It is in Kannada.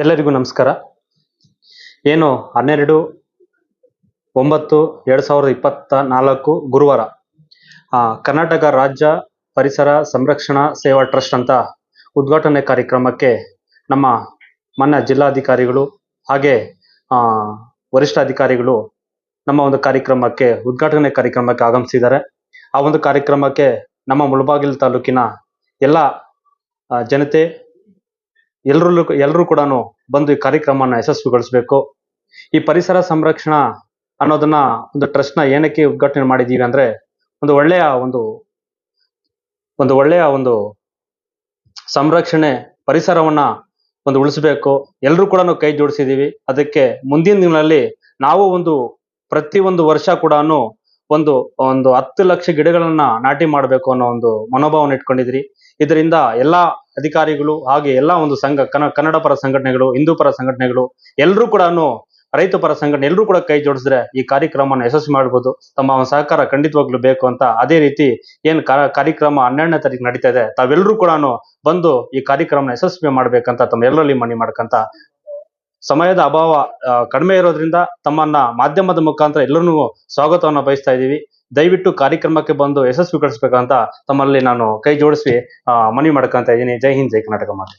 ಎಲ್ಲರಿಗೂ ನಮಸ್ಕಾರ. ಏನು 12/9/2024 ಗುರುವಾರ ಕರ್ನಾಟಕ ರಾಜ್ಯ ಪರಿಸರ ಸಂರಕ್ಷಣಾ ಸೇವಾ ಟ್ರಸ್ಟ್ ಅಂತ ಉದ್ಘಾಟನೆ ಕಾರ್ಯಕ್ರಮಕ್ಕೆ ನಮ್ಮ ಮಾನ್ಯ ಜಿಲ್ಲಾಧಿಕಾರಿಗಳು ಹಾಗೆ ವರಿಷ್ಠ ಅಧಿಕಾರಿಗಳು ನಮ್ಮ ಒಂದು ಉದ್ಘಾಟನೆ ಕಾರ್ಯಕ್ರಮಕ್ಕೆ ಆಗಮಿಸಿದ್ದಾರೆ. ಆ ಒಂದು ಕಾರ್ಯಕ್ರಮಕ್ಕೆ ನಮ್ಮ ಮುಳಬಾಗಿಲು ತಾಲೂಕಿನ ಎಲ್ಲ ಜನತೆ ಎಲ್ಲರೂ ಕೂಡ ಬಂದು ಈ ಕಾರ್ಯಕ್ರಮನ ಯಶಸ್ವಿಗೊಳಿಸಬೇಕು. ಈ ಪರಿಸರ ಸಂರಕ್ಷಣಾ ಅನ್ನೋದನ್ನ ಒಂದು ಟ್ರಸ್ಟ್ ನ ಏನಕ್ಕೆ ಉದ್ಘಾಟನೆ ಮಾಡಿದೀವಿ ಅಂದ್ರೆ ಒಂದು ಒಳ್ಳೆಯ ಒಂದು ಸಂರಕ್ಷಣೆ, ಪರಿಸರವನ್ನ ಒಂದು ಉಳಿಸಬೇಕು. ಎಲ್ಲರೂ ಕೂಡ ಕೈ ಜೋಡಿಸಿದೀವಿ. ಅದಕ್ಕೆ ಮುಂದಿನ ದಿನಗಳಲ್ಲಿ ನಾವು ಪ್ರತಿ ಒಂದು ವರ್ಷ ಕೂಡ ಒಂದು 10 ಲಕ್ಷ ಗಿಡಗಳನ್ನ ನಾಟಿ ಮಾಡಬೇಕು ಅನ್ನೋ ಒಂದು ಮನೋಭಾವನ ಇಟ್ಕೊಂಡಿದ್ರಿ. ಇದರಿಂದ ಎಲ್ಲಾ ಅಧಿಕಾರಿಗಳು ಹಾಗೆ ಎಲ್ಲ ಒಂದು ಕನ್ನಡ ಪರ ಸಂಘಟನೆಗಳು, ಹಿಂದೂ ಪರ ಸಂಘಟನೆಗಳು, ಎಲ್ಲರೂ ಕೂಡ ರೈತ ಪರ ಸಂಘಟನೆ ಎಲ್ಲರೂ ಕೂಡ ಕೈ ಜೋಡಿಸಿದ್ರೆ ಈ ಕಾರ್ಯಕ್ರಮನ ಯಶಸ್ವಿ ಮಾಡಬಹುದು. ತಮ್ಮ ಸಹಕಾರ ಖಂಡಿತವಾಗ್ಲೂ ಬೇಕು ಅಂತ, ಅದೇ ರೀತಿ ಏನ್ ಕಾರ್ಯಕ್ರಮ 12ನೇ ತಾರೀಕು ನಡೀತಾ ಇದೆ, ತಾವೆಲ್ಲರೂ ಕೂಡ ಬಂದು ಈ ಕಾರ್ಯಕ್ರಮನ ಯಶಸ್ವಿ ಮಾಡ್ಬೇಕಂತ ತಮ್ಮ ಎಲ್ಲರಲ್ಲಿ ಮನವಿ ಮಾಡ್ಕಂತ, ಸಮಯದ ಅಭಾವ ಕಡಿಮೆ ಇರೋದ್ರಿಂದ ತಮ್ಮನ್ನ ಮಾಧ್ಯಮದ ಮುಖಾಂತರ ಎಲ್ಲರನ್ನೂ ಸ್ವಾಗತವನ್ನ ಬಯಸ್ತಾ ಇದ್ದೀವಿ. ದಯವಿಟ್ಟು ಕಾರ್ಯಕ್ರಮಕ್ಕೆ ಬಂದು ಯಶಸ್ವಿಗೊಳಿಸ್ಬೇಕಂತ ತಮ್ಮಲ್ಲಿ ನಾನು ಕೈ ಜೋಡಿಸಿ ಮನವಿ ಮಾಡ್ಕೊಂತ ಇದ್ದೀನಿ. ಜೈ ಹಿಂದ್, ಜೈ ಕರ್ನಾಟಕ ಮಾತೆ.